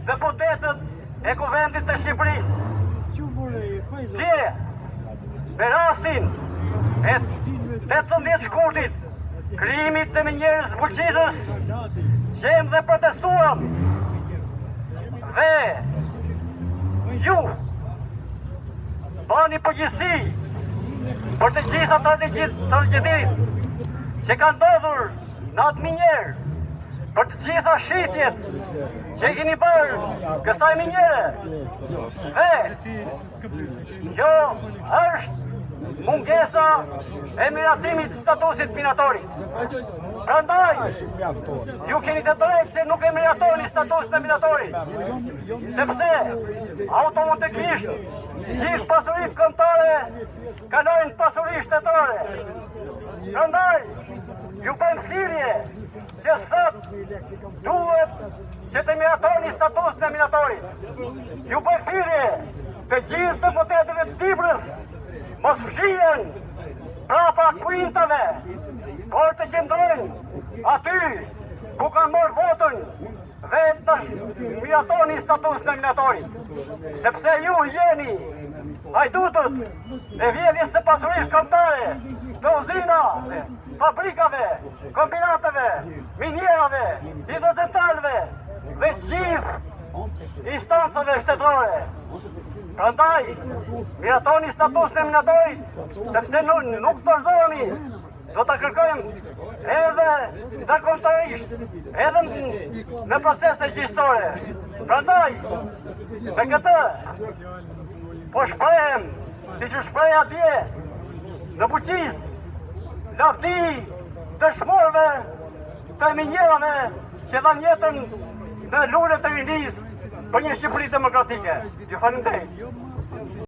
deputetët e Kuvendit të Shqipërisë. Dje, me rastin e 18 shkurtit, krijimit të minjerës Bulqizës, qem dhe protestuam dhe ju bani përgjegjësi për të gjitha tragjedit që ka ndodhur në atë minjerë, për të gjitha shitjet që i keni bërë kësaj minjere. Dhe kjo është mungesa e miratimit statusit minatorit. Prandaj, ju keni të drejtë që nuk e miratoni statusin e minatorit, sepse automatikisht gjithë pasuritë kombëtare kalojnë pasuri shtetërore. Prandaj, ju bëjmë thirrje që sot duhet që të miratoni statusin e minatorit. Ju bëjmë thirrje të gjithë deputetëve të Tibrës mos fshihen prapa kuintave, por të qëndrojnë aty ku kanë marrë votën dhe të miratoni statusin e minatorit. Sepse ju jeni hajdutët e vjedhjes së pasurisë kombëtare, të uzinave, fabrikave, kombinateve, minjerave, hidrocentraleve dhe gjithë instancave shtetërore. Prandaj, miratoni statusin e minatorit, sepse nuk dorëzohemi, do ta kërkojmë edhe zakontarisht, edhe në procese gjyqësore. Prandaj, me këtë po shprehem, siç u shpreh atje në Bulqizë, lavdi dëshmorëve të minjerave që dhanë jetën në lulet të rinisë për një Shqipëri demokratike. Ju falenderoj.